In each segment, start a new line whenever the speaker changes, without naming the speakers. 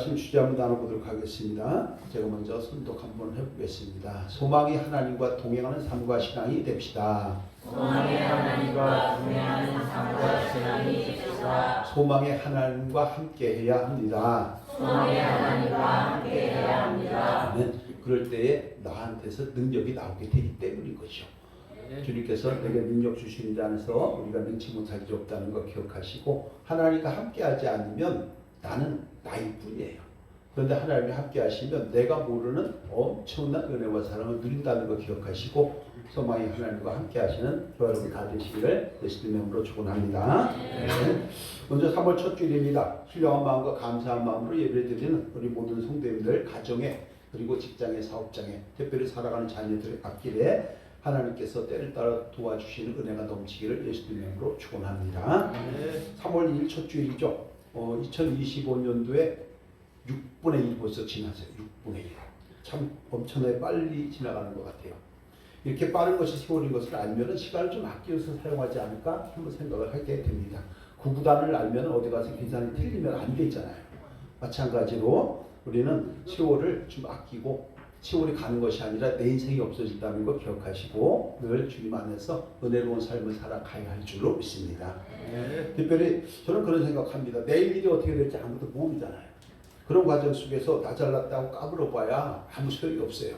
말씀 주제 한번 나눠보도록 하겠습니다. 제가 먼저 선독 한번 해보겠습니다. 소망이 하나님과 동행하는 삶과 신앙이 됩시다.
소망의 하나님과 동행하는 삶과 신앙이 됩시다.
소망의 하나님과 함께해야 합니다.
소망의 하나님과 함께해야 합니다.
그럴 때에 나한테서 능력이 나오게 되기 때문인 것이죠. 주님께서 내게 능력 주시는 자 안에서 우리가 능치 못할 일 없다는 거 기억하시고, 하나님과 함께하지 않으면 나는 나일 뿐이에요. 그런데 하나님이 함께 하시면 내가 모르는 엄청난 은혜와 사랑을 누린다는 거 기억하시고, 소망이 하나님과 함께 하시는 저와 여러분 다 되시기를 예수님의 이름으로 축원합니다. 먼저 3월 첫 주일입니다. 신령한 마음과 감사한 마음으로 예배를 드리는 우리 모든 성도님들 가정에, 그리고 직장의 사업장에, 특별히 살아가는 자녀들의 앞길에 하나님께서 때를 따라 도와주시는 은혜가 넘치기를 예수님의 이름으로 축원합니다. 3월 2일 첫 주일이죠. 2025년도에 6분의 1 벌써 지났어요. 6분의 1. 참 엄청나게 빨리 지나가는 것 같아요. 이렇게 빠른 것이 세월인 것을 알면 시간을 좀 아껴서 사용하지 않을까 한번 생각을 하게 됩니다. 구구단을 알면 어디 가서 계산이 틀리면 안 되잖아요. 마찬가지로 우리는 세월을 좀 아끼고, 세월이 가는 것이 아니라 내 인생이 없어진다는 걸 기억하시고 늘 주님 안에서 은혜로운 삶을 살아가야 할 줄로 믿습니다. 특별히 저는 그런 생각합니다. 내일 일이 어떻게 될지 아무도 모르잖아요. 그런 과정 속에서 나 잘났다고 까불어봐야 아무 소용이 없어요.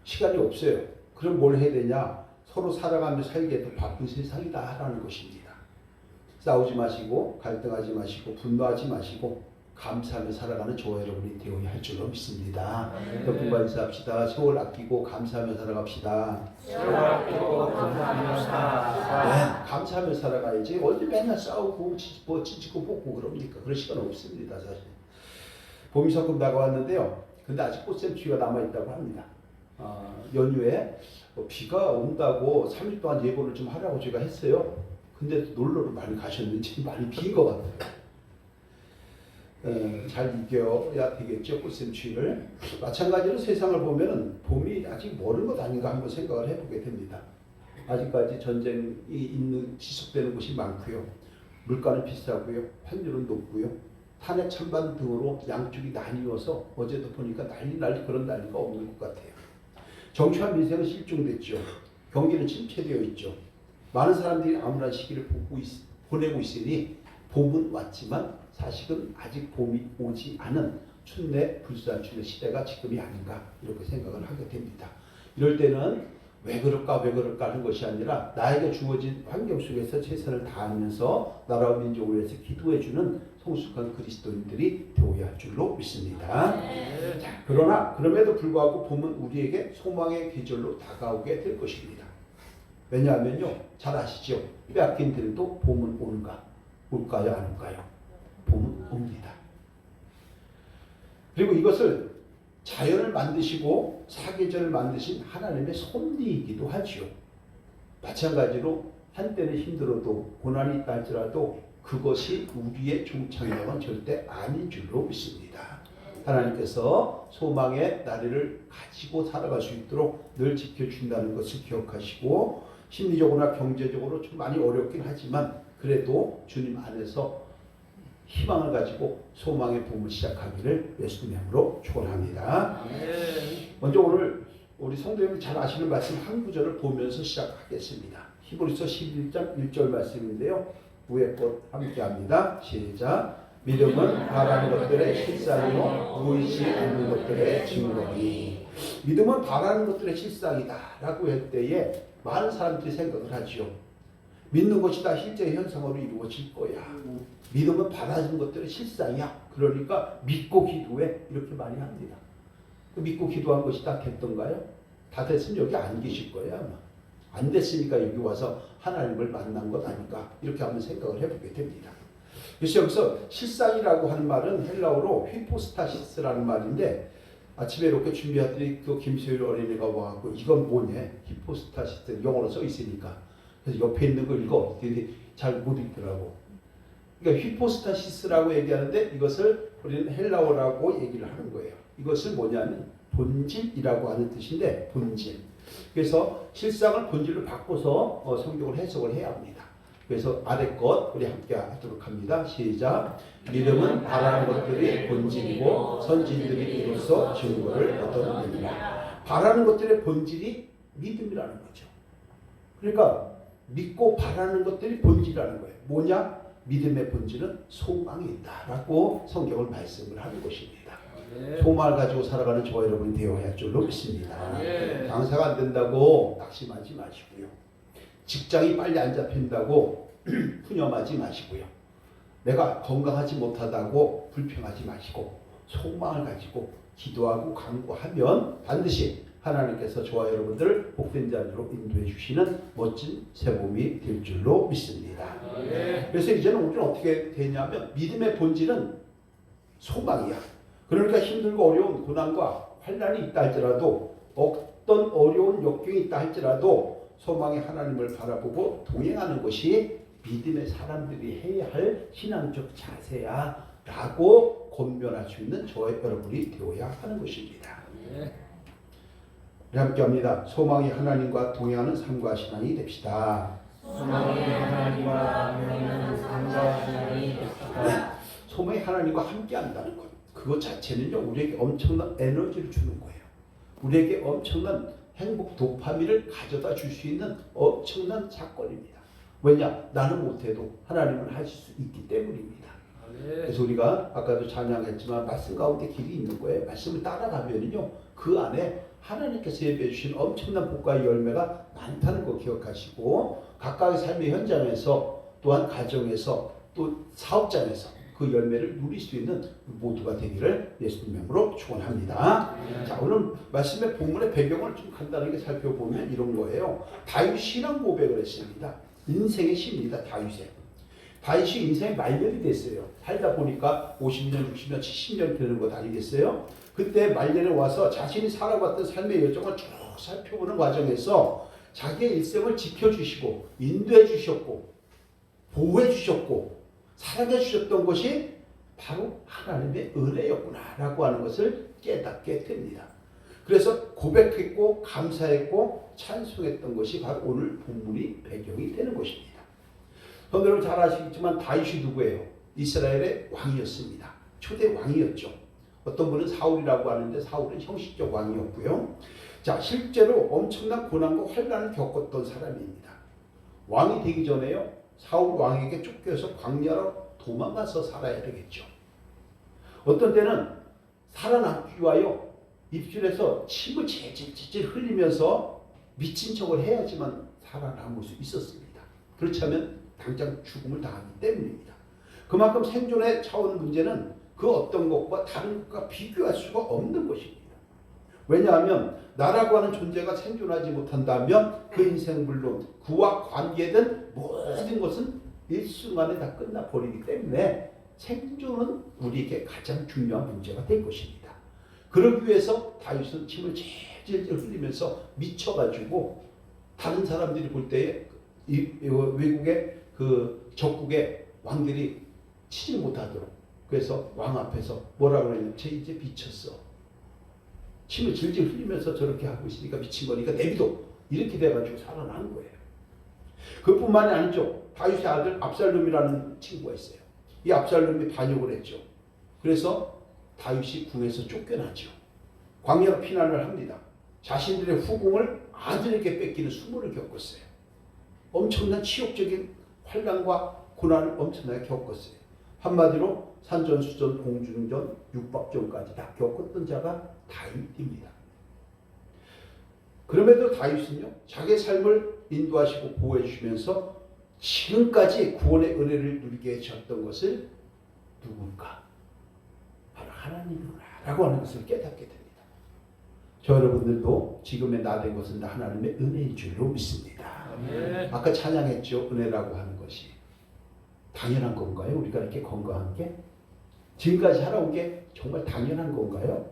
시간이 없어요. 그럼 뭘 해야 되냐? 서로 살아가며 살기에 더 바쁜 세상이다라는 것입니다. 싸우지 마시고, 갈등하지 마시고, 분노하지 마시고, 감사하며 살아가는 저와 여러분이 되어야 할 줄로 믿습니다. 여러분과 인사합시다. 세월 아끼고 감사하며 살아갑시다.
세월 아끼고 감사하며 살아갑시다.
네, 감사하며 살아가야지. 언제 맨날 싸우고 찢고 뽑고 그럽니까? 그럴 시간 없습니다, 사실. 봄이 조금 다가왔는데요. 근데 아직 꽃샘추위가 남아있다고 합니다. 연휴에 비가 온다고 3일 동안 예보를 좀 하라고 제가 했어요. 근데 놀러를 많이 가셨는지 많이 비인 것 같아요. 잘 이겨야 되겠죠, 꽃샘추위를. 마찬가지로 세상을 보면 봄이 아직 멀은 것 아닌가 한번 생각을 해보게 됩니다. 아직까지 전쟁이 지속되는 곳이 많고요. 물가는 비싸고요. 환율은 높고요. 탄핵 찬반 등으로 양쪽이 나뉘어서 어제도 보니까 난리 그런 난리가 없는 것 같아요. 정치와 민생은 실종됐죠. 경기는 침체되어 있죠. 많은 사람들이 암울한 시기를 보내고 있으니 봄은 왔지만 사실은 아직 봄이 오지 않은 춘내 불사춘의 시대가 지금이 아닌가 이렇게 생각을 하게 됩니다. 이럴 때는 왜 그럴까 하는 것이 아니라 나에게 주어진 환경 속에서 최선을 다하면서 나라와 민족을 위해서 기도해주는 성숙한 그리스도인들이 되어야 할 줄로 믿습니다. 자, 그럼에도 불구하고 봄은 우리에게 소망의 계절로 다가오게 될 것입니다. 왜냐하면요, 잘 아시죠? 빼앗긴 들도 봄은 오는가? 올까요, 안 올까요? 봄은 옵니다. 그리고 이것을 자연을 만드시고 사계절을 만드신 하나님의 섭리이기도 하지요. 마찬가지로 한때는 힘들어도 고난이 있다 할지라도 그것이 우리의 종착역은 절대 아닌 줄로 믿습니다. 하나님께서 소망의 나래를 가지고 살아갈 수 있도록 늘 지켜준다는 것을 기억하시고, 심리적으로나 경제적으로 좀 많이 어렵긴 하지만 그래도 주님 안에서 희망을 가지고 소망의 봄을 시작하기를 예수님의 이름으로 축원합니다. 먼저 오늘 우리 성도님들 잘 아시는 말씀 한 구절을 보면서 시작하겠습니다. 히브리서 11장 1절 말씀인데요. 위에 것 함께합니다. 시작. 믿음은 바라는 것들의 실상이요 보이지 않는 것들의 증거니. 믿음은 바라는 것들의 실상이다 라고 할 때에 많은 사람들이 생각을 하죠. 믿는 것이 다 실제 현상으로 이루어질 거야. 믿음은 바라는 것들의 실상이야. 그러니까 믿고 기도해. 이렇게 많이 합니다. 믿고 기도한 것이 다 됐던가요? 다 됐으면 여기 안 계실 거예요, 아마. 안 됐으니까 여기 와서 하나님을 만난 것 아닐까. 이렇게 한번 생각을 해보게 됩니다. 그래서 여기서 실상이라고 하는 말은 헬라어로 히포스타시스라는 말인데, 아침에 이렇게 준비하더니 그 김소율 어린이가 와갖고 이건 뭐냐? 히포스타시스 영어로 써 있으니까. 그래서 옆에 있는 걸 읽어. 잘 못 읽더라고. 그러니까 히포스타시스라고 얘기하는데 이것을 우리는 헬라어라고 얘기를 하는 거예요. 이것은 뭐냐면 본질이라고 하는 뜻인데, 본질. 그래서 실상을 본질로 바꿔서 성경을 해석을 해야 합니다. 그래서 아래 것 우리 함께 하도록 합니다. 시작. 믿음은 바라는 것들이 본질이고 선진들이 이로써 증거를 얻어내니라. 바라는 것들의 본질이 믿음이라는 거죠. 그러니까 믿고 바라는 것들이 본질이라는 거예요. 뭐냐? 믿음의 본질은 소망이 있다라고 성경을 말씀을 하는 것입니다. 소망을 가지고 살아가는 저와 여러분이 되어야 할 줄로 믿습니다. 장사가 안 된다고 낙심하지 마시고요. 직장이 빨리 안 잡힌다고 푸념하지 마시고요. 내가 건강하지 못하다고 불평하지 마시고 소망을 가지고 기도하고 간구하면 반드시 하나님께서 저와 여러분들을 복된 자리로 인도해 주시는 멋진 새 몸이 될 줄로 믿습니다. 그래서 이제는 우리는 어떻게 되냐면 믿음의 본질은 소망이야. 그러니까 힘들고 어려운 고난과 환난이 있다 할지라도 어떤 어려운 역경이 있다 할지라도 소망의 하나님을 바라보고 동행하는 것이 믿음의 사람들이 해야 할 신앙적 자세야 라고 권면할 수 있는 저와 여러분이 되어야 하는 것입니다. 함께 합니다. 소망이 하나님과 동행하는 삶과 신앙이 됩시다.
소망이 하나님과 동행하는 삶과 신앙이 됩시다.
소망이 하나님과 함께 한다는 것. 그것 자체는요, 우리에게 엄청난 에너지를 주는 거예요. 우리에게 엄청난 행복 도파민을 가져다 줄 수 있는 엄청난 사건입니다. 왜냐? 나는 못해도 하나님은 하실 수 있기 때문입니다. 그래서 우리가 아까도 찬양했지만 말씀 가운데 길이 있는 거예요. 말씀을 따라가면요, 그 안에 하나님께서 예배해 주신 엄청난 복과 열매가 많다는 거 기억하시고 각각의 삶의 현장에서 또한 가정에서 또 사업장에서 그 열매를 누릴 수 있는 모두가 되기를 예수님 이름으로 축원합니다. 자, 오늘 말씀의 본문의 배경을 좀 간단하게 살펴보면 이런 거예요. 다윗이 신앙 고백을 했습니다. 인생의 시입니다. 다윗이 인생의 말년이 됐어요. 살다 보니까 50년, 60년, 70년 되는 것 아니겠어요? 그때 말년에 와서 자신이 살아왔던 삶의 여정을 쭉 살펴보는 과정에서 자기의 일생을 지켜주시고 인도해 주셨고 보호해 주셨고 사랑해 주셨던 것이 바로 하나님의 은혜였구나라고 하는 것을 깨닫게 됩니다. 그래서 고백했고 감사했고 찬송했던 것이 바로 오늘 본문이 배경이 되는 것입니다. 여러분 잘 아시겠지만 다윗이 누구예요? 이스라엘의 왕이었습니다. 초대 왕이었죠. 어떤 분은 사울이라고 하는데 사울은 형식적 왕이었고요. 자, 실제로 엄청난 고난과 환난을 겪었던 사람입니다. 왕이 되기 전에요, 사울 왕에게 쫓겨서 광야로 도망가서 살아야 되겠죠. 어떤 때는 살아남기 위하여 입술에서 침을 질질 흘리면서 미친 척을 해야지만 살아남을 수 있었습니다. 그렇지 않으면 당장 죽음을 당하기 때문입니다. 그만큼 생존의 차원 문제는 그 어떤 것과 다른 것과 비교할 수가 없는 것입니다. 왜냐하면 나라고 하는 존재가 생존하지 못한다면 그 인생 물론 그와 관계된 모든 것은 일순간에 다 끝나버리기 때문에 생존은 우리에게 가장 중요한 문제가 될 것입니다. 그러기 위해서 다윗은 침을 질질 흘리면서 미쳐가지고 다른 사람들이 볼 때에 외국의 그 적국의 왕들이 치지 못하도록 그래서 왕 앞에서 뭐라고 그러냐면 쟤 이제 미쳤어. 침을 질질 흘리면서 저렇게 하고 있으니까 미친 거니까 내비도 이렇게 돼가지고 살아난 거예요. 그뿐만이 아니죠. 다윗의 아들 압살롬이라는 친구가 있어요. 이 압살롬이 반역을 했죠. 그래서 다윗이 궁에서 쫓겨나죠. 광야로 피난을 합니다. 자신들의 후궁을 아들에게 뺏기는 수모를 겪었어요. 엄청난 치욕적인 환난과 고난을 엄청나게 겪었어요. 한마디로 산전수전, 공중전, 육박전까지 다 겪었던 자가 다윗입니다. 그럼에도 다윗은요, 자기의 삶을 인도하시고 보호해 주시면서 지금까지 구원의 은혜를 누리게 해주셨던 것을 누굴까? 바로 하나님이구나 라고 하는 것을 깨닫게 됩니다. 저 여러분들도 지금의 나 된 것은 다 하나님의 은혜인 줄로 믿습니다. 아까 찬양했죠. 은혜라고 하는 것이 당연한 건가요? 우리가 이렇게 건강한 게? 지금까지 살아온 게 정말 당연한 건가요?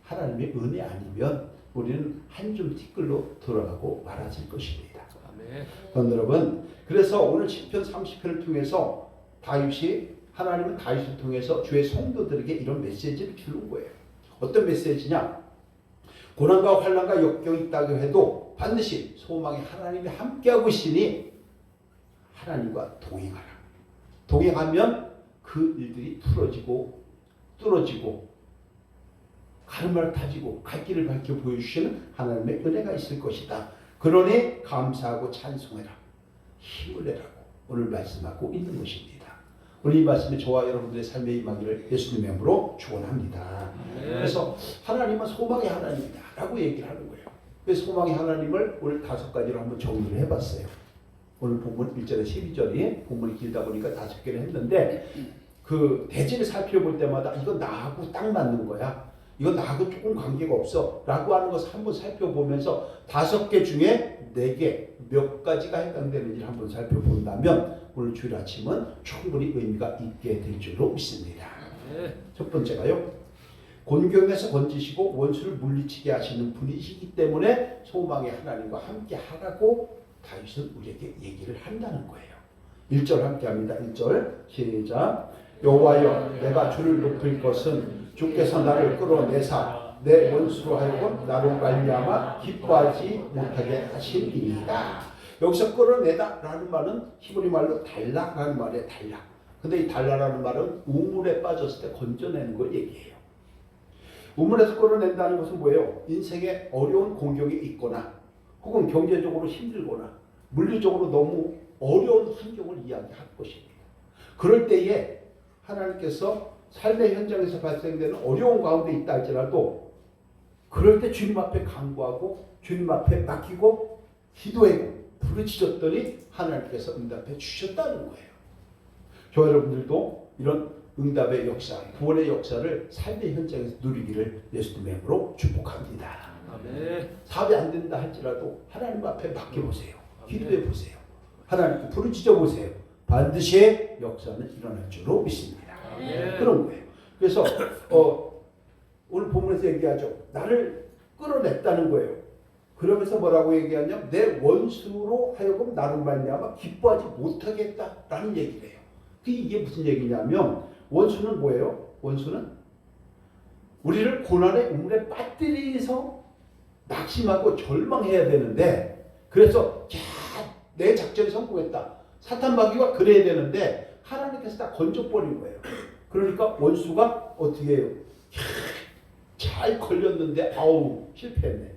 하나님의 은혜 아니면 우리는 한 줌 티끌로 돌아가고 말아질 것입니다. 여러분, 그래서 오늘 시편 30편을 통해서 다윗이 하나님은 다윗을 통해서 주의 성도들에게 이런 메시지를 주는 거예요. 어떤 메시지냐? 고난과 환난과 역경이 있다고 해도 반드시 소망이 하나님이 함께하고 있으니 하나님과 동행하라. 동행하면 그 일들이 풀어지고 뚫어지고 가르마를 타지고 갈 길을 밝혀 보여주시는 하나님의 은혜가 있을 것이다. 그러니 감사하고 찬송해라. 힘을 내라고 오늘 말씀하고 있는 것입니다. 오늘 이 말씀이 저와 여러분들의 삶에 임하기를 예수님의 이름으로 축원합니다. 그래서 하나님은 소망의 하나님이다 라고 얘기를 하는 거예요. 그래서 소망의 하나님을 오늘 5가지로 한번 정리를 해봤어요. 오늘 본문 1절에 12절이 본문이 길다 보니까 5개를 했는데 그 대지를 살펴볼 때마다 이건 나하고 딱 맞는 거야. 이건 나하고 조금 관계가 없어 라고 하는 것을 한번 살펴보면서 5개 중에 4개 몇 가지가 해당되는지를 한번 살펴본다면 오늘 주일 아침은 충분히 의미가 있게 될 줄로 믿습니다. 첫 번째가요. 곤경에서 건지시고 원수를 물리치게 하시는 분이시기 때문에 소망의 하나님과 함께 하라고 다윗은 우리에게 얘기를 한다는 거예요. 1절 함께 합니다. 1절 시작. 여호와여 내가 주를 높일 것은 주께서 나를 끌어내사 내 원수로 하여금 나로 말미암아 기뻐하지 못하게 하심이니이다. 여기서 끌어내다 라는 말은 히브리 말로 달라라는 말이에요. 달라. 근데 이 달라라는 말은 우물에 빠졌을 때 건져내는 걸 얘기해요. 우물에서 끌어낸다는 것은 뭐예요? 인생에 어려운 공경이 있거나 혹은 경제적으로 힘들거나 물리적으로 너무 어려운 환경을 이야기할 것입니다. 그럴 때에 하나님께서 삶의 현장에서 발생되는 어려운 가운데 있다 할지라도 그럴 때 주님 앞에 간구하고 주님 앞에 맡기고 기도하고 부르짖었더니 하나님께서 응답해 주셨다는 거예요. 저와 여러분들도 이런 응답의 역사, 구원의 역사를 삶의 현장에서 누리기를 예수님의 이름으로 축복합니다. 사업이 안 된다 할지라도 하나님 앞에 맡겨보세요. 기도해 보세요. 하나님께 부르짖어 보세요. 반드시 역사는 일어날 줄로 믿습니다. 그런 거예요. 그래서 오늘 본문에서 얘기하죠. 나를 끌어냈다는 거예요. 그러면서 뭐라고 얘기하냐면 내 원수로 하여금 나를 말미암아 기뻐하지 못하겠다라는 얘기를 해요. 이게 무슨 얘기냐면 원수는 뭐예요? 원수는 우리를 고난의 우물에 빠뜨려서 낙심하고 절망해야 되는데 그래서 내 작전이 성공했다. 사탄 마귀가 그래야 되는데 하나님께서 다 건져버린 거예요. 그러니까 원수가 어떻게 해요? 잘 걸렸는데 아우 실패했네.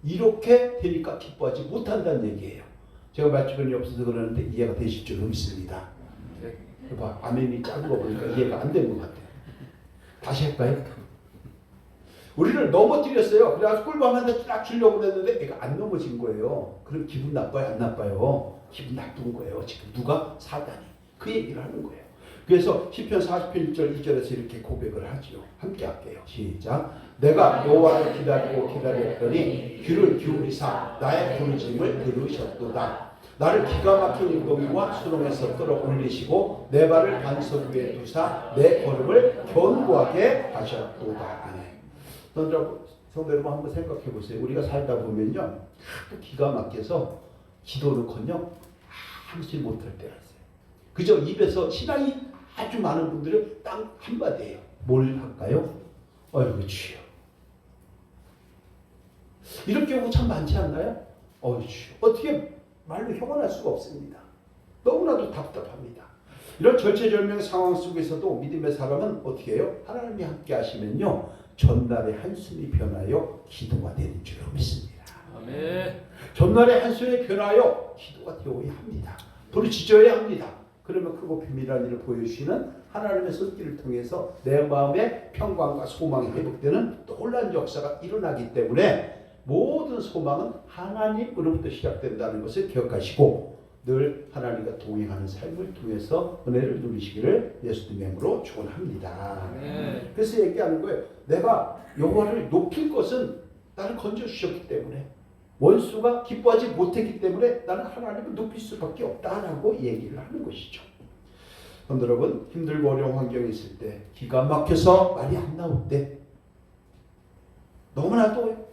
이렇게 되니까 기뻐하지 못한다는 얘기예요. 제가 말주변이 없어서 그러는데 이해가 되실 줄 믿습니다. 봐, 아멘이 작은 거 보니까 이해가 안 된 것 같아요. 다시 할까요? 우리를 넘어뜨렸어요. 그래서 꿀밤 한 대 딱 주려고 그랬는데 애가 안 넘어진 거예요. 그럼 기분 나빠요? 안 나빠요? 기분 나쁜 거예요. 지금 누가? 사단이. 그 얘기를 하는 거예요. 그래서 시편 40편 1절 2절에서 이렇게 고백을 하죠. 함께 할게요. 시작. 내가 여호와를 기다리고 기다렸더니 귀를 기울이사 나의 부르짖음을 들으셨도다. 나를 기가 막힌 운동이와 수렁에서 끌어올리시고 내 발을 반석 위에 두사 내 걸음을 견고하게 하셨도다. 성도 여러분 한번 생각해 보세요. 우리가 살다 보면요 기가 막혀서 기도는커녕 아무지 못할 때가 있어요. 그저 입에서 신앙이 아주 많은 분들은 딱 한마디예요. 뭘 할까요? 어이구 주여. 이런 경우 참 많지 않나요? 어이구 주여. 어떻게 말로 형언할 수가 없습니다. 너무나도 답답합니다. 이런 절체절명의 상황 속에서도 믿음의 사람은 어떻게 해요? 하나님이 함께 하시면요 전날의 한숨이 변하여 기도가 되는 줄로 믿습니다. 아멘. 전날의 한숨이 변하여 기도가 되어야 합니다. 부르짖어야 합니다. 그러면 크고 비밀한 일을 보여주시는 하나님의 손길을 통해서 내 마음의 평강과 소망이 회복되는 놀라운 역사가 일어나기 때문에 모든 소망은 하나님으로부터 시작된다는 것을 기억하시고 늘 하나님과 동행하는 삶을 통해서 은혜를 누리시기를 예수님의 이름으로 축원합니다. 그래서 얘기하는 거예요. 내가 여호와를 높일 것은 나를 건져주셨기 때문에 원수가 기뻐하지 못했기 때문에 나는 하나님을 높일 수밖에 없다라고 얘기를 하는 것이죠. 여러분 힘들고 어려운 환경에 있을 때 기가 막혀서 말이 안 나올 때 너무나도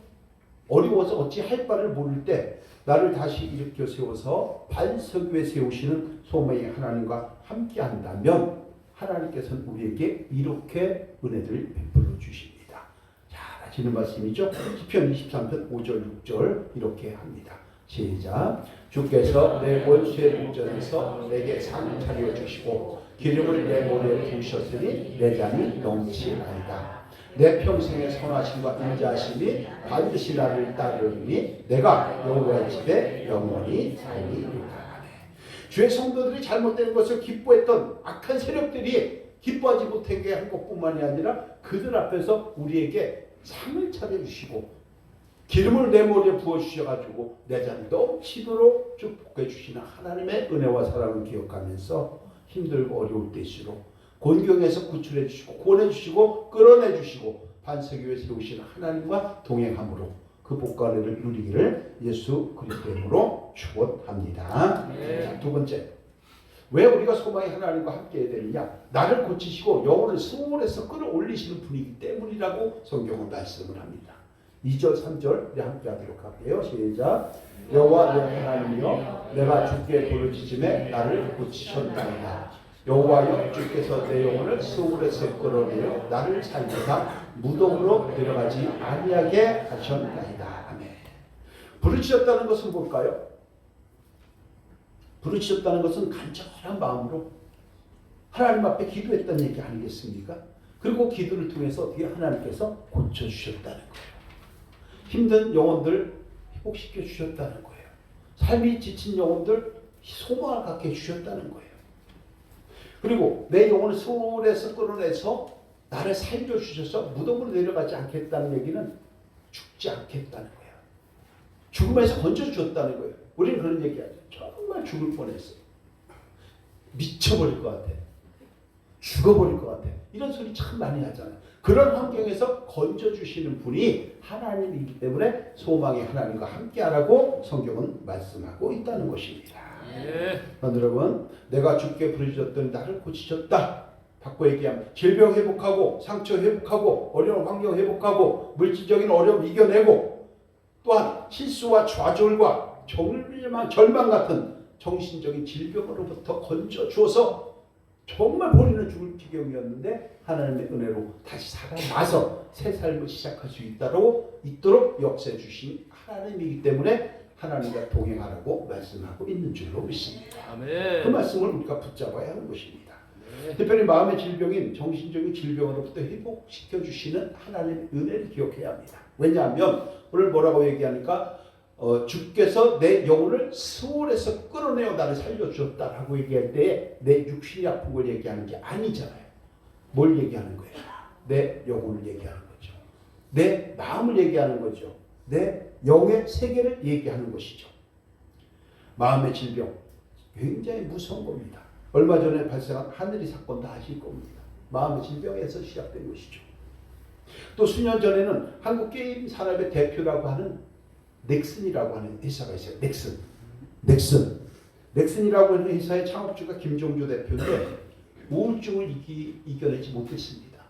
어려워서 어찌 할 바를 모를 때 나를 다시 일으켜 세워서 반석 위에 세우시는 소망의 하나님과 함께 한다면 하나님께서는 우리에게 이렇게 은혜를 베풀어 주십니다. 잘 아시는 말씀이죠. 시편 23편 5절 6절 이렇게 합니다. 시작. 주께서 내 원수의 목전에서 내게 상을 차려 주시고 기름을 내 머리에 부으셨으니 내 잔이 넘치나이다. 내 평생의 선하심과 인자하심이 반드시 나를 따르니 내가 여호와의 집에 영원히 살리리라. 주의 성도들이 잘못된 것을 기뻐했던 악한 세력들이 기뻐하지 못하게 한 것뿐만이 아니라 그들 앞에서 우리에게 상을 차려주시고 기름을 내 머리에 부어주셔가지고 내 잔이 넘치도록 축복해 주시는 하나님의 은혜와 사랑을 기억하면서 힘들고 어려울 때일수록 곤경에서 구출해 주시고 구원해 주시고 끌어내 주시고 반석 위에 세우시는 하나님과 동행함으로 그 복과 은혜를 누리기를 예수 그리스도 이름으로 축원합니다. 자, 두 번째, 왜 우리가 소망의 하나님과 함께 해야 되느냐? 나를 고치시고 영혼을 수월해서 끌어올리시는 분이기 때문이라고 성경은 말씀을 합니다. 2절 3절 우리 함께 하도록 할게요. 시작. 여호와 내 하나님이여 내가 주께 부르짖음에 나를 고치셨나이다. 여호와여 주께서 내 영혼을 수월에서 끌어내어 나를 살리사 무덤으로 들어가지 아니하게 하셨나이다. 아멘. 부르짖었다는 것은 뭘까요? 부르짖었다는 것은 간절한 마음으로 하나님 앞에 기도했다는 얘기 아니겠습니까? 그리고 기도를 통해서 어떻게 하나님께서 고쳐주셨다는 거예요. 힘든 영혼들 회복시켜 주셨다는 거예요. 삶이 지친 영혼들 소망을 갖게 해주셨다는 거예요. 그리고 내 영혼을 소홀에서 끌어내서 나를 살려주셔서 무덤으로 내려가지 않겠다는 얘기는 죽지 않겠다는 거예요. 죽음에서 건져주셨다는 거예요. 우리는 그런 얘기하죠. 정말 죽을 뻔했어요. 미쳐버릴 것 같아. 죽어버릴 것 같아. 이런 소리 참 많이 하잖아요. 그런 환경에서 건져주시는 분이 하나님이기 때문에 소망의 하나님과 함께하라고 성경은 말씀하고 있다는 것입니다. 여러분, 내가 주께 부르짖었더니 나를 고치셨다. 바꿔 얘기하면 질병 회복하고 상처 회복하고 어려운 환경 회복하고 물질적인 어려움 이겨내고 또한 실수와 좌절과 절망 같은 정신적인 질병으로부터 건져주어서 정말 본인은 죽을 지경이었는데 하나님의 은혜로 다시 살아나서 새 삶을 시작할 수 있도록 역사해 주신 하나님이기 때문에 하나님과 동행하라고 말씀하고 있는 줄로 믿습니다. 아멘. 그 말씀을 우리가 붙잡아야 하는 것입니다. 특별히 마음의 질병인 정신적인 질병으로부터 회복시켜 주시는 하나님의 은혜를 기억해야 합니다. 왜냐하면 오늘 뭐라고 얘기하니까 주께서 내 영혼을 수월에서 끌어내어 나를 살려주었다라고 얘기할 때 내 육신이 아픈 걸 얘기하는 게 아니잖아요. 뭘 얘기하는 거예요? 내 영혼을 얘기하는 거죠. 내 마음을 얘기하는 거죠. 내 영의 세계를 얘기하는 것이죠. 마음의 질병 굉장히 무서운 겁니다. 얼마 전에 발생한 하늘이 사건 다 아실 겁니다. 마음의 질병에서 시작된 것이죠. 또 수년 전에는 한국 게임 산업의 대표라고 하는 넥슨이라고 하는 회사가 있어요. 넥슨이라고 하는 회사의 창업주가 김종주 대표인데 우울증을 이겨내지 못했습니다.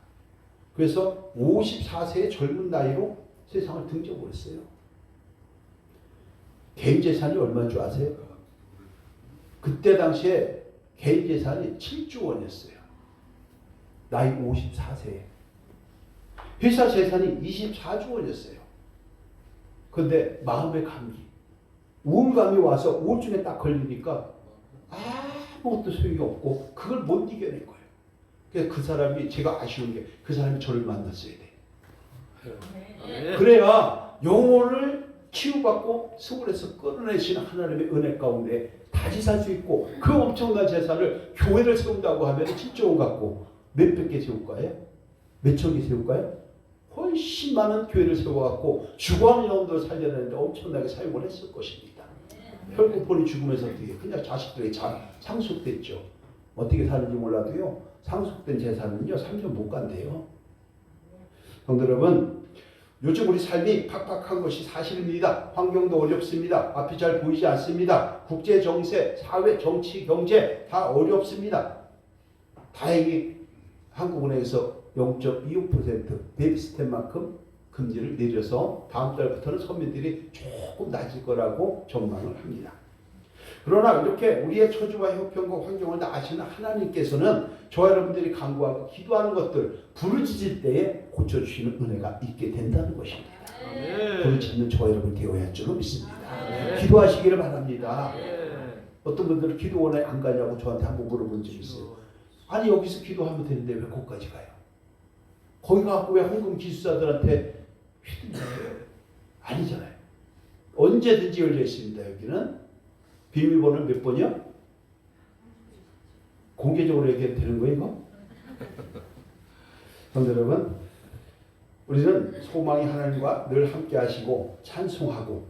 그래서 54세의 젊은 나이로 세상을 등져버렸어요. 개인 재산이 얼마인 줄 아세요? 그때 당시에 개인 재산이 7조 원이었어요. 나이 54세에. 회사 재산이 24조 원이었어요. 그런데 마음의 감기, 우울감이 와서 우울증에 딱 걸리니까 아무것도 소용이 없고 그걸 못 이겨낸 거예요. 그래서 그 사람이, 제가 아쉬운 게 그 사람이 저를 만났어야 돼. 그래야 영혼을 치유받고 수월해서 끌어내시는 하나님의 은혜 가운데 다시 살 수 있고 그 엄청난 재산을 교회를 세운다고 하면 7조 원 갖고 몇백 개 세울까요? 몇천 개 세울까요? 훨씬 많은 교회를 세워갖고 죽어가는 영혼들을 살려내는데 엄청나게 사용을 했을 것입니다. 결국 본인 죽으면서 어떻게 그냥 자식들에게 상속됐죠. 어떻게 사는지 몰라도요. 상속된 재산은요 3년 못 간대요. 성도 여러분, 요즘 우리 삶이 팍팍한 것이 사실입니다. 환경도 어렵습니다. 앞이 잘 보이지 않습니다. 국제 정세, 사회, 정치, 경제 다 어렵습니다. 다행히 한국은행에서 0.25% 베이비 스텝만큼 금리를 내려서 다음 달부터는 서민들이 조금 낮을 거라고 전망을 합니다. 그러나 이렇게 우리의 처지와 형편과 환경을 다 아시는 하나님께서는 저와 여러분들이 간구하고 기도하는 것들 부르짖을 때에 고쳐주시는 은혜가 있게 된다는 것입니다. 부르짖는 저와 여러분 되어야 할 줄로 믿습니다. 기도하시기를 바랍니다. 어떤 분들은 기도원에 안 가냐고 저한테 한번 물어본 적이 있어요. 아니 여기서 기도하면 되는데 왜 거기까지 가요? 거기 가고 왜 헌금 기수자들한테 휘둘려요? 아니잖아요. 언제든지 열려 있습니다. 여기는 비밀번호 몇 번이요? 공개적으로 얘기해도 되는 거예요 이거? 성도 여러분, 우리는 소망이 하나님과 늘 함께 하시고 찬송하고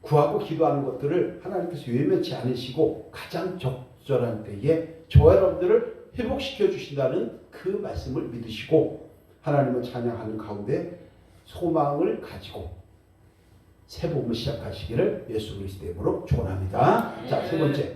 구하고 기도하는 것들을 하나님께서 외면치 않으시고 가장 적절한 때에 저와 여러분들을 회복시켜 주신다는 그 말씀을 믿으시고 하나님을 찬양하는 가운데 소망을 가지고 새 봄을 시작하시기를 예수 그리스도의 이름으로 축원합니다. 자, 세 번째,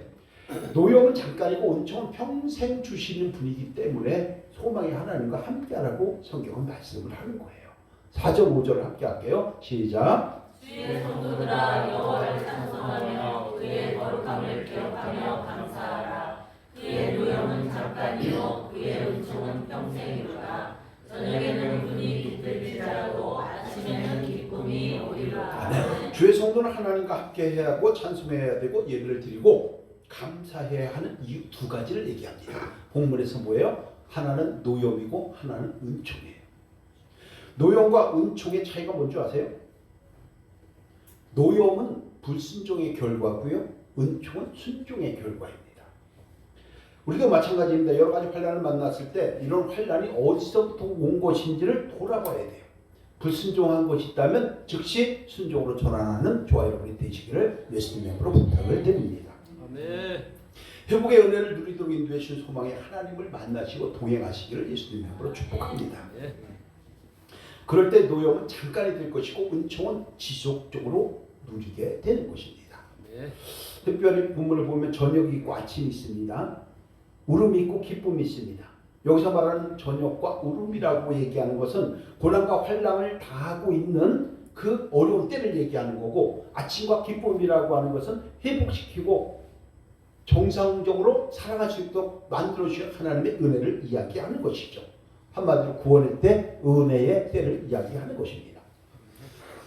노역은 잠깐이고 은총은 평생 주시는 분이기 때문에 소망이 하나님과 함께하라고 성경은 말씀을 하는 거예요. 4절 5절을 함께 할게요. 시작.
주의 성도들아 여호와를 찬송하며 그의 거룩함을 기억하며 감사하라. 그의 노염은 잠깐이요 그의 은총은 평생이로다. 저녁에는 눈이 기쁠지라도 아침에는 기쁨이 오리라.
네. 주의 성도는 하나님과 함께 해야 하고 찬송해야 되고 예배를 드리고 감사해야 하는 이유 두 가지를 얘기합니다. 본문에서 뭐예요? 하나는 노염이고 하나는 은총이에요. 노염과 은총의 차이가 뭔지 아세요? 노염은 불순종의 결과고요. 은총은 순종의 결과입니다. 우리도 마찬가지입니다. 여러 가지 환난을 만났을 때 이런 환난이 어디서부터 온 것인지를 돌아봐야 돼요. 불순종한 것이 있다면 즉시 순종으로 전환하는 저와 여러분이 되시기를 예수님의 이름으로 부탁을 드립니다.
아멘.
회복의 은혜를 누리도록 인도해 주신 소망의 하나님을 만나시고 동행하시기를 예수님의 이름으로 축복합니다. 그럴 때 노염은 잠깐이 될 것이고 은총은 지속적으로 누리게 되는 것입니다. 특별히 본문을 보면 저녁이 있고 아침이 있습니다. 울음이 있고 기쁨이 있습니다. 여기서 말하는 저녁과 울음이라고 얘기하는 것은 고난과 환난을 다하고 있는 그 어려운 때를 얘기하는 거고, 아침과 기쁨이라고 하는 것은 회복시키고 정상적으로 살아갈 수 있도록 만들어주신 하나님의 은혜를 이야기하는 것이죠. 한마디로 구원의 때, 은혜의 때를 이야기하는 것입니다.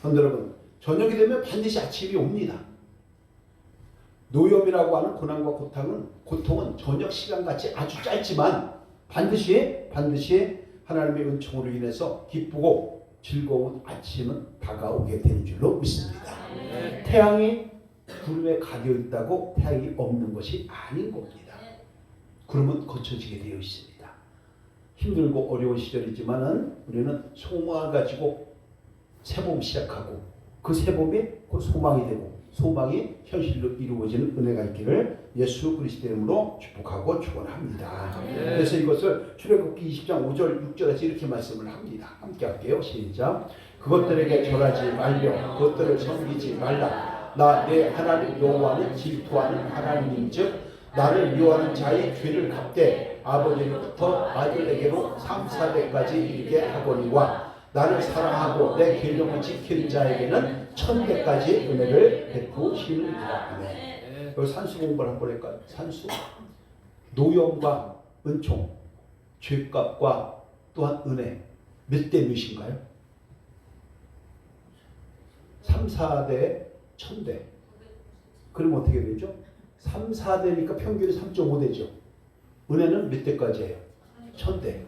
여러분, 저녁이 되면 반드시 아침이 옵니다. 노염이라고 하는 고난과 고통은 저녁 시간같이 아주 짧지만 반드시 하나님의 은총으로 인해서 기쁘고 즐거운 아침은 다가오게 되는 줄로 믿습니다. 태양이 구름에 가려 있다고 태양이 없는 것이 아닌 겁니다. 구름은 거쳐지게 되어 있습니다. 힘들고 어려운 시절이지만은 우리는 소망을 가지고 새봄 시작하고 그 새봄이 곧 소망이 되고 소망이 현실로 이루어지는 은혜가 있기를 예수 그리스도의 이름으로 축복하고 축원합니다. 그래서 이것을 출애굽기 20장 5절 6절에서 이렇게 말씀을 합니다. 함께 할게요. 시작. 그것들에게 절하지 말며 그것들을 섬기지 말라. 나 내 하나님 여호와는 질투하는 하나님인즉 나를 미워하는 자의 죄를 갚되 아버지로부터 아들에게로 3, 4대까지 이르게 하거니와 나를 사랑하고 내 계명을 지키는 자에게는 1000대까지 은혜를 베푸시느니라. 아멘. 여기 산수 공부를 한번 할까요? 산수. 노염과 은총, 죄값과 또한 은혜 몇 대 몇인가요? 3, 4대, 1000대. 그러면 어떻게 되죠? 3, 4대니까 평균이 3.5대죠. 은혜는 몇 대까지예요? 1000대.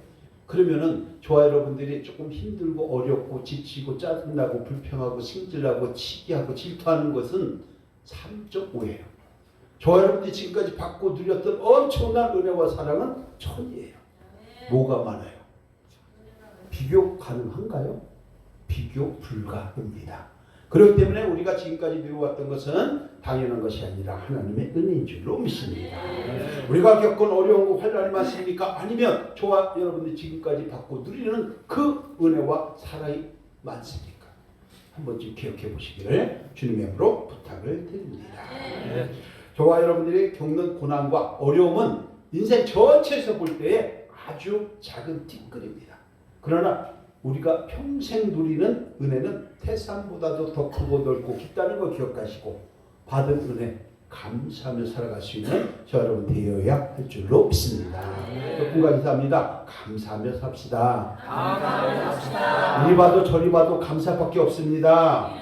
그러면은 저와 여러분들이 조금 힘들고 어렵고 지치고 짜증나고 불평하고 승질나고 치기하고 질투하는 것은 3.5예요. 저와 여러분들이 지금까지 받고 누렸던 엄청난 은혜와 사랑은 1000이에요. 뭐가 많아요? 비교 가능한가요? 비교 불가입니다. 그렇기 때문에 우리가 지금까지 누려왔던 것은 당연한 것이 아니라 하나님의 은혜인 줄로 믿습니다. 우리가 겪은 어려운 환난이 많습니까? 아니면 저와 여러분들이 지금까지 받고 누리는 그 은혜와 사랑이 많습니까? 한 번쯤 기억해 보시기를 주님의 이름으로 부탁을 드립니다. 저와 여러분들이 겪는 고난과 어려움은 인생 전체에서 볼 때에 아주 작은 티끌입니다. 그러나 우리가 평생 누리는 은혜는 태산보다도 더 크고 넓고 깊다는 걸 기억하시고 받은 은혜 감사하며 살아갈 수 있는 저 여러분 되어야 할 줄로 믿습니다. 누군가 인사합니다. 감사하며 삽시다.
감사하며 삽시다.
이리 봐도 저리 봐도 감사밖에 없습니다.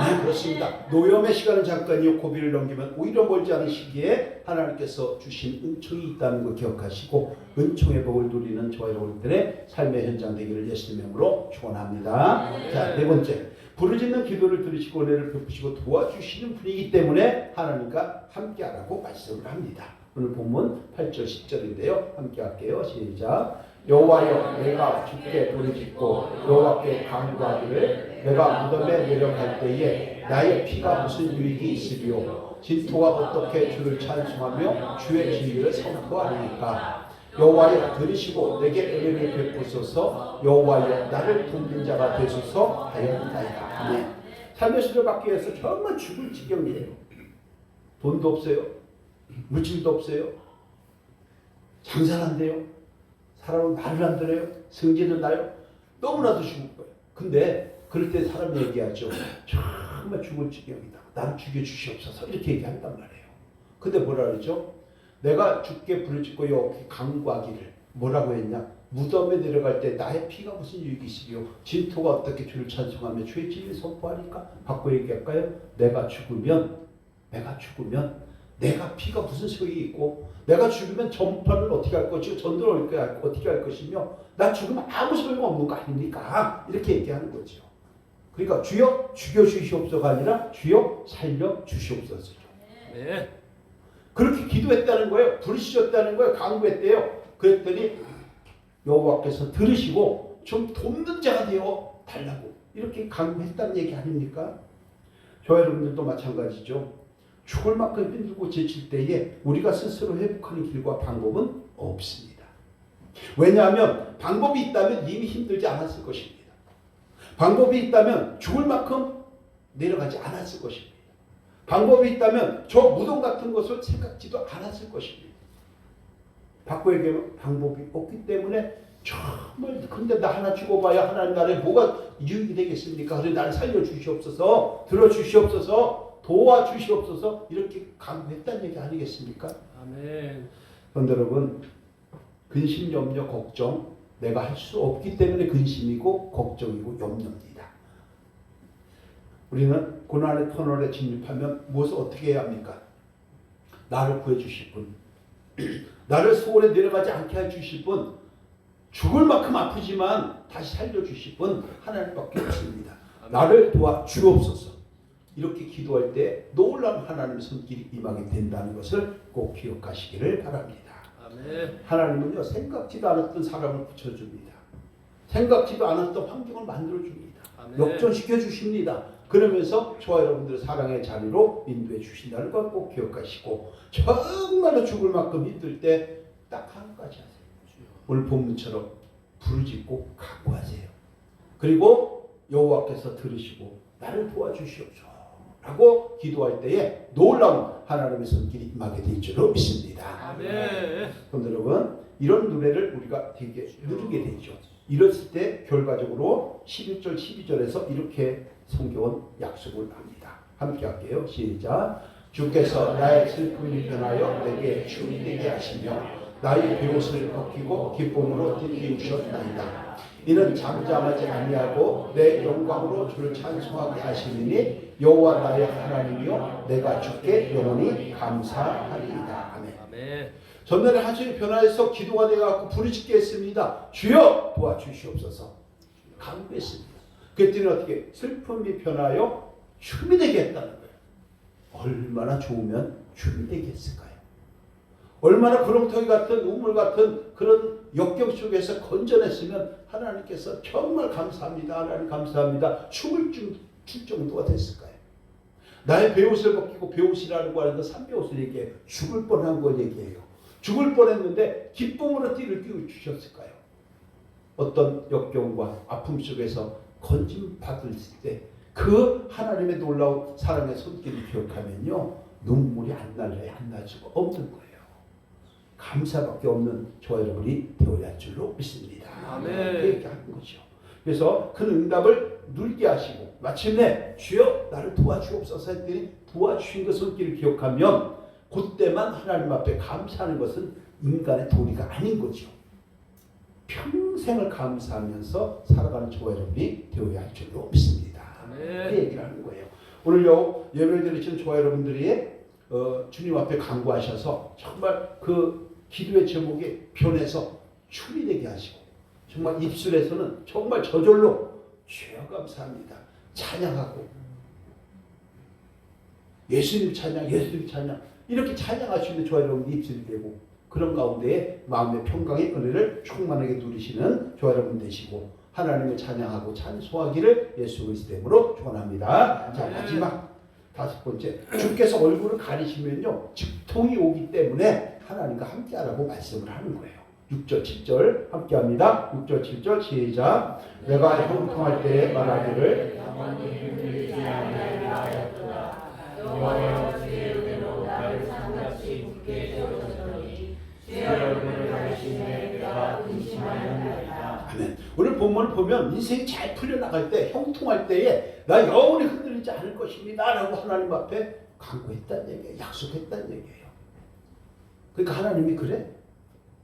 네, 그렇습니다. 노염의 시간은 잠깐이요, 고비를 넘기면 오히려 멀지 않은 시기에 하나님께서 주신 은총이 있다는 거 기억하시고 은총의 복을 누리는 저와 여러분들의 삶의 현장 되기를 예수님의 이름으로 축원합니다. 자, 네 번째, 부르짖는 기도를 들으시고 은혜를 베푸시고 도와주시는 분이기 때문에 하나님과 함께하라고 말씀을 합니다. 오늘 본문 8절 10절인데요. 함께 할게요. 시작. 여호와여, 내가 주께 부르짖고 여호와께 간구하기를 내가 무덤에 내려갈 때에 나의 피가 무슨 유익이 있으리요? 진토가 어떻게 주를 찬송하며 주의 진리를 선포하리이까? 여호와여, 들으시고 내게 은혜를 베푸소서. 여호와여, 나를 돕는 자가 되소서 하였나이다. 아멘. 삶의 수를 받기 위해서 정말 죽을 지경이에요. 돈도 없어요. 물질도 없어요. 장사는 안 돼요. 사람은 말을 안 들어요. 성질은 나요. 너무나도 죽을 거예요. 근데 그럴 때 사람이 얘기하죠. 정말 죽을 지경이다. 나를 죽여주시옵소서. 이렇게 얘기한단 말이에요. 근데 뭐라 그러죠? 내가 주께 부르짖고 여호와께 간구하기를 뭐라고 했냐? 무덤에 내려갈 때 나의 피가 무슨 유익이 있으리요? 진토가 어떻게 주를 찬송하며 주의 진리를 선포하니까? 바꿔 얘기할까요? 내가 죽으면 내가 피가 무슨 소용이 있고 내가 죽으면 전파를 어떻게 할 것이고 전도를 어떻게 할 것이며 나 죽으면 아무 소용없는 거 아닙니까? 이렇게 얘기하는 거죠. 그러니까 주여 죽여주시옵소서가 아니라 주여 살려주시옵소서죠.
네.
그렇게 기도했다는 거예요. 부르시셨다는 거예요. 간구했대요. 그랬더니 여호와께서 들으시고 좀 돕는 자가 되어 달라고 이렇게 간구했다는 얘기 아닙니까? 저 여러분들도 마찬가지죠. 죽을 만큼 힘들고 지칠 때에 우리가 스스로 회복하는 길과 방법은 없습니다. 왜냐하면 방법이 있다면 이미 힘들지 않았을 것입니다. 방법이 있다면 죽을 만큼 내려가지 않았을 것입니다. 방법이 있다면 저 무덤 같은 것을 생각지도 않았을 것입니다. 바꿔 얘기하면 방법이 없기 때문에 정말 근데 나 하나 죽어봐야 하나님 나라에 뭐가 유익이 되겠습니까? 그래 나를 살려주시옵소서, 들어주시옵소서, 도와주시옵소서 이렇게 간구했다는 얘기 아니겠습니까?
아멘.
그런데 여러분 근심, 염려, 걱정 내가 할 수 없기 때문에 근심이고 걱정이고 염려입니다. 우리는 고난의 터널에 진입하면 무엇을 어떻게 해야 합니까? 나를 구해주실 분, 나를 소원에 내려가지 않게 해주실 분, 죽을 만큼 아프지만 다시 살려주실 분 하나님밖에 없습니다. 나를 도와주옵소서. 이렇게 기도할 때 놀라운 하나님의 손길이 임하게 된다는 것을 꼭 기억하시기를 바랍니다.
아멘.
하나님은요 생각지도 않았던 사람을 붙여줍니다. 생각지도 않았던 환경을 만들어줍니다.
아멘.
역전시켜 주십니다. 그러면서 저와 여러분들의 사랑의 자리로 인도해 주신다는 걸 꼭 기억하시고 정말로 죽을 만큼 힘들 때 딱 한 가지 하세요. 오늘 본문처럼 부르짖고 간구하세요. 그리고 여호와께서 들으시고 나를 도와주시옵소서 라고 기도할 때에 놀라운 하나님의 손길이 임하게 될 줄로 믿습니다.
아멘.
그럼 여러분 이런 노래를 우리가 되게 누르게 되죠. 이랬을 때 결과적으로 11절 12절에서 이렇게 성경은 약속을 합니다. 함께 할게요. 시작. 주께서 나의 슬픔이 변하여 내게 춤이 되게 하시며 나의 베옷을 벗기고 기쁨으로 띠띠우셨나이다. 이는 잠잠하지 아니하고 내 영광으로 주를 찬송하게 하시니 여호와 나의 하나님이요 내가 주께 영원히 감사하리이다. 아멘.
아멘.
전날에 하늘이 변화해서 기도가 되어갖고 부르짖게 했습니다. 주여 도와주시옵소서. 간구했습니다. 그랬더니 어떻게 슬픔이 변하여 춤이 되게 했다는 거예요. 얼마나 좋으면 춤이 되게 했을까요? 얼마나 구렁텅이 같은 우물 같은 그런 역경 속에서 건져냈으면 하나님께서 정말 감사합니다. 하나님 감사합니다. 춤을 출 정도가 됐을까요? 나의 베옷을 벗기고 베옷이라는 거 하는 건 산베옷을 얘기해요. 죽을 뻔한 거 얘기해요. 죽을 뻔했는데 기쁨으로 띠를 띄워주셨을까요? 어떤 역경과 아픔 속에서 건짐받을 때 그 하나님의 놀라운 사랑의 손길을 기억하면요 눈물이 안 날래 안 날 수가 없는 거예요. 감사밖에 없는 저와 여러분이 되어야 할 줄로 믿습니다.
아멘.
그렇게 하는 거죠. 그래서 그 응답을 누리게 하시고 마침내 주여 나를 도와주옵소서 했더니 도와주신 그 손길을 기억하면 그때만 하나님 앞에 감사하는 것은 인간의 도리가 아닌 거죠. 평생을 감사하면서 살아가는 저와 여러분이 되어야 할 줄로 믿습니다. 그 얘기를 하는 거예요. 오늘요 예배를 드리신 저와 여러분들이 주님 앞에 간구하셔서 정말 그 기도의 제목이 변해서 춤이 되게 하시고 정말 입술에서는 정말 저절로 주여 감사합니다 찬양하고 예수님 찬양 예수님 찬양 이렇게 찬양할 수 있는 저와 여러분의 입술이 되고 그런 가운데 마음의 평강의 은혜를 충만하게 누리시는 저와 여러분 되시고 하나님을 찬양하고 찬송하기를 예수 그리스도의 이름으로 축원합니다. 자 마지막 5번째 주께서 얼굴을 가리시면요 직통이 오기 때문에 하나님과 함께하라고 말씀을 하는 거예요. 6절 7절 함께합니다. 6절 7절 시작. 내가 형통할 때에 말하기를
영원히 흔들리지 아니하리라 하였도다. 여호와여 주의 은혜로 나를 산같이 굳게 세우셨더니 주의 얼굴을 가리시매 내가 근심하였나이다.
아멘. 오늘 본문을 보면 인생이 잘 풀려나갈 때 형통할 때에 나 영원히 흔들리지 않을 것입니다 라고 하나님 앞에 강구했다는 얘기예요. 약속했다는 얘기예요. 그러니까 하나님이 그래?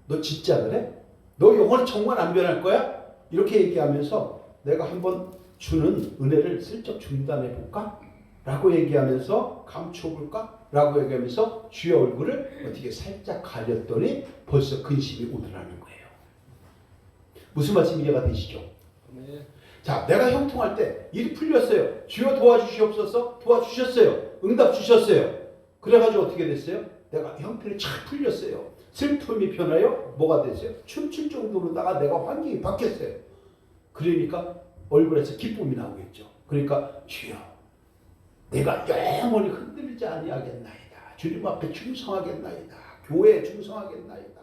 너 진짜 그래? 너 영원히 정말 안 변할 거야? 이렇게 얘기하면서 내가 한번 주는 은혜를 슬쩍 중단해 볼까? 라고 얘기하면서 감추어 볼까? 라고 얘기하면서 주의 얼굴을 어떻게 살짝 가렸더니 벌써 근심이 오더라는 거예요. 무슨 말씀 이해가 되시죠? 자, 내가 형통할 때 일이 풀렸어요. 주여 도와주시옵소서. 도와주셨어요. 응답 주셨어요. 그래가지고 어떻게 됐어요? 내가 형편이 착 풀렸어요. 슬픔이 변하여 뭐가 됐어요? 춤출 정도로다가 내가 환경이 바뀌었어요. 그러니까 얼굴에서 기쁨이 나오겠죠. 그러니까 주여 내가 영원히 흔들리지 아니하겠나이다. 주님 앞에 충성하겠나이다. 교회에 충성하겠나이다.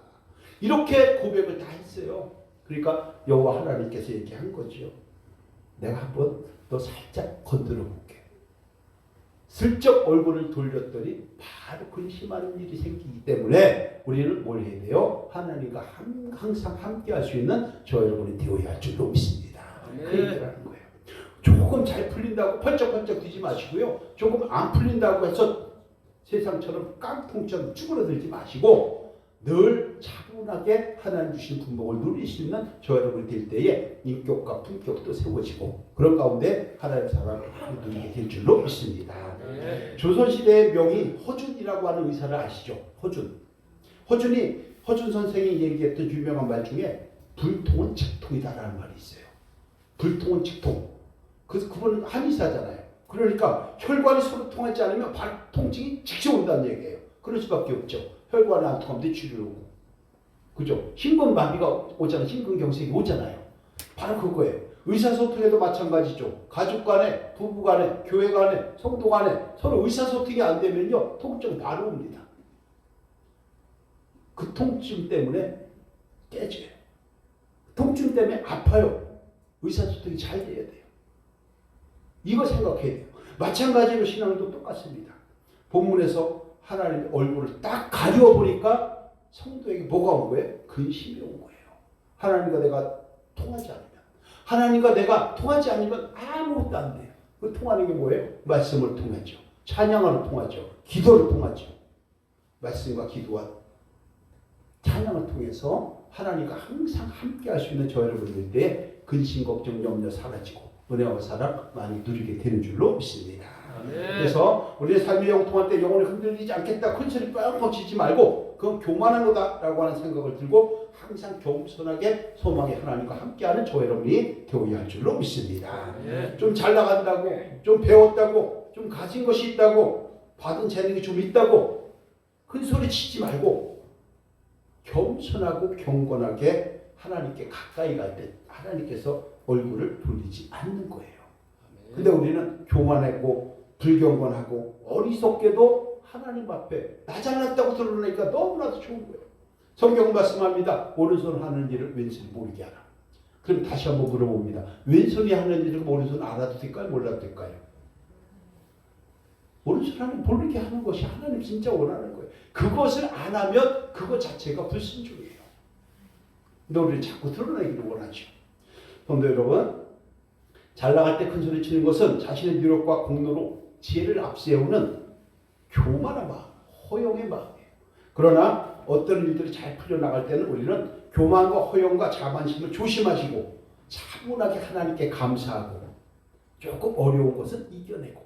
이렇게 고백을 다 했어요. 그러니까 여호와 하나님께서 얘기한 거죠. 내가 한번 너 살짝 건드려 볼게. 슬쩍 얼굴을 돌렸더니 바로 근심하는 일이 생기기 때문에 우리는 뭘 해야 돼요? 하나님과 항상 함께 할 수 있는 저 여러분이 되어야 할 줄로 믿습니다. 그 얘기를 하는 거예요. 조금 잘 풀린다고 펄쩍펄쩍 뛰지 마시고요. 조금 안 풀린다고 해서 세상처럼 깡통처럼 쭈그러들지 마시고 늘 차분하게 하나님 주신 분복을 누릴 수 있는 저 여러분이 될 때에 인격과 품격도 세워지고 그런 가운데 하나님의 사랑을 많이 누리게 될 줄로 믿습니다. 조선시대의 명인 허준이라고 하는 의사를 아시죠? 허준 선생이 얘기했던 유명한 말 중에 불통은 직통이다라는 말이 있어요. 불통은 직통. 그분은 한의사잖아요. 그러니까 혈관이 서로 통하지 않으면 바로 통증이 직접 온다는 얘기예요. 그럴 수밖에 없죠. 혈관이 안 통하면 뇌출혈이 오고. 그죠? 심근마비가 오잖아요. 심근경색이 오잖아요. 바로 그거예요. 의사소통에도 마찬가지죠. 가족 간에, 부부 간에, 교회 간에, 성도 간에 서로 의사소통이 안 되면요. 통증 바로 옵니다. 그 통증 때문에 깨져요. 통증 때문에 아파요. 의사소통이 잘 돼야 돼요. 이거 생각해야 돼요. 마찬가지로 신앙도 똑같습니다. 본문에서 하나님의 얼굴을 딱 가리워 보니까 성도에게 뭐가 온 거예요? 근심이 온 거예요. 하나님과 내가 통하지 않으면. 하나님과 내가 통하지 않으면 아무것도 안 돼요. 그 통하는 게 뭐예요? 말씀을 통하죠. 찬양으로 통하죠. 기도를 통하죠. 말씀과 기도와 찬양을 통해서 하나님과 항상 함께 할 수 있는 저 여러분들 때 근심, 걱정, 염려 사라지고 은혜와 사랑 많이 누리게 되는 줄로 믿습니다. 그래서 우리의 삶이 영통할 때 영혼이 흔들리지 않겠다 큰 소리 뻥뻥 치지 말고 그건 교만한 거다라고 하는 생각을 들고 항상 겸손하게 소망의 하나님과 함께하는 저 여러분이 되어야 할 줄로 믿습니다. 좀 잘 나간다고 좀 배웠다고 좀 가진 것이 있다고 받은 재능이 좀 있다고 큰 소리 치지 말고 겸손하고 경건하게 하나님께 가까이 갈 때 하나님께서 얼굴을 돌리지 않는 거예요. 근데 우리는 교만하고 불경건하고 어리석게도 하나님 앞에 나 잘났다고 드러내니까 너무나도 좋은 거예요. 성경은 말씀합니다. 오른손 하는 일을 왼손이 모르게 하라. 그럼 다시 한번 물어봅니다. 왼손이 하는 일을 오른손 알아도 될까요? 몰라도 될까요? 오른손 하는 모르게 하는 것이 하나님 진짜 원하는 거예요. 그것을 안 하면 그것 자체가 불순종이에요. 근데 우리는 자꾸 드러내기를 원하죠. 성도 여러분, 잘 나갈 때 큰 소리 치는 것은 자신의 노력과 공로로 지혜를 앞세우는 교만한 마음, 허영의 마음이에요. 그러나 어떤 일들이 잘 풀려나갈 때는 우리는 교만과 허영과 자만심을 조심하시고 차분하게 하나님께 감사하고 조금 어려운 것은 이겨내고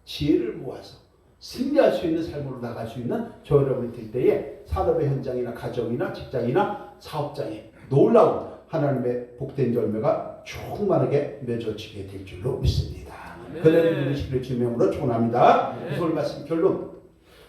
지혜를 모아서 승리할 수 있는 삶으로 나갈 수 있는 저 여러분이 될 때에 산업의 현장이나 가정이나 직장이나 사업장에 놀라운 하나님의 복된 열매가 충만하게 맺어지게 될 줄로 믿습니다. 그대로 누리시기를 주님으로 축원합니다. 오늘 말씀 결론.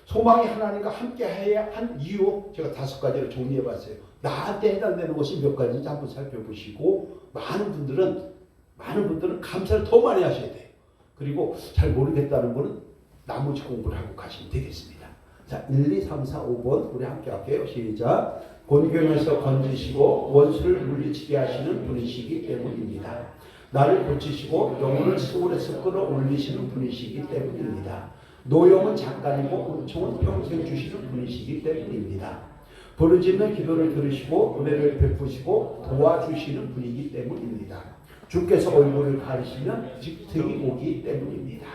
소망이 하나님과 함께 해야 한 이유 제가 5가지를 정리해 봤어요. 나한테 해당되는 것이 몇 가지인지 한번 살펴보시고 많은 분들은 감사를 더 많이 하셔야 돼요. 그리고 잘 모르겠다는 분은 나머지 공부를 하고 가시면 되겠습니다. 자, 1, 2, 3, 4, 5번 우리 함께 할게요. 시작. 곤경에서 건지시고 원수를 물리치게 하시는 분이시기 때문입니다. 나를 고치시고 영혼을 세월에서 끌어올리시는 분이시기 때문입니다. 노용은 잠깐이고 은총은 평생 주시는 분이시기 때문입니다. 부르짖는 기도를 들으시고 은혜를 베푸시고 도와주시는 분이기 때문입니다. 주께서 얼굴을 가리시면 직특이 오기 때문입니다.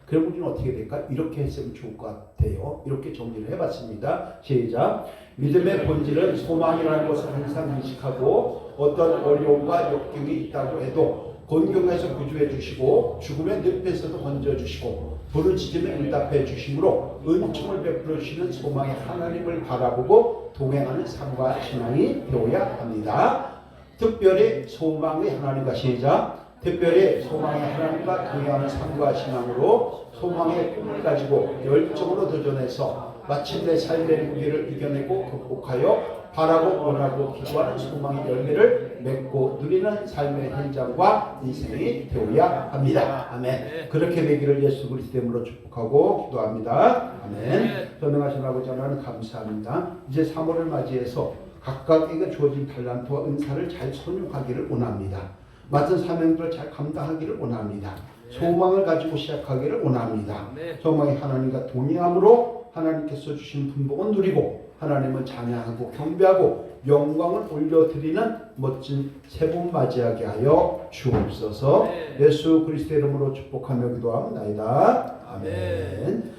그럼 우리는 어떻게 될까? 이렇게 했으면 좋을 것 같아요. 이렇게 정리를 해봤습니다. 시작. 믿음의 본질은 소망이라는 것을 항상 인식하고 어떤 어려움과 역경이 있다고 해도 곤경에서 구주해 주시고 죽음의 늪에서도 건져 주시고 부르짖음에 응답해 주심으로 은총을 베풀어 주시는 소망의 하나님을 바라보고 동행하는 삶과 신앙이 되어야 합니다. 특별히 소망의 하나님과 시작. 특별히 소망의 하나님과 동행하는 삶과 신앙으로 소망의 꿈을 가지고 열정으로 도전해서 마침내 삶의 무게를 이겨내고 극복하여 바라고 원하고 기도하는 소망의 열매를 맺고 누리는 삶의 현장과 인생이 되어야 합니다. 아멘. 그렇게 되기를 예수 그리스도 이름으로 축복하고 기도합니다. 아멘. 전능하신 아버지 하나님 감사합니다. 이제 3월을 맞이해서 각각에게 주어진 달란트와 은사를 잘 선용하기를 원합니다. 맡은 사명들을 잘 감당하기를 원합니다. 소망을 가지고 시작하기를 원합니다. 소망이 하나님과 동행함으로 하나님께서 주신 분복은 누리고 하나님을 찬양하고 경배하고 영광을 올려드리는 멋진 새봄 맞이하게 하여 주옵소서. 예수 그리스도 이름으로 축복하며 기도합니다. 아멘.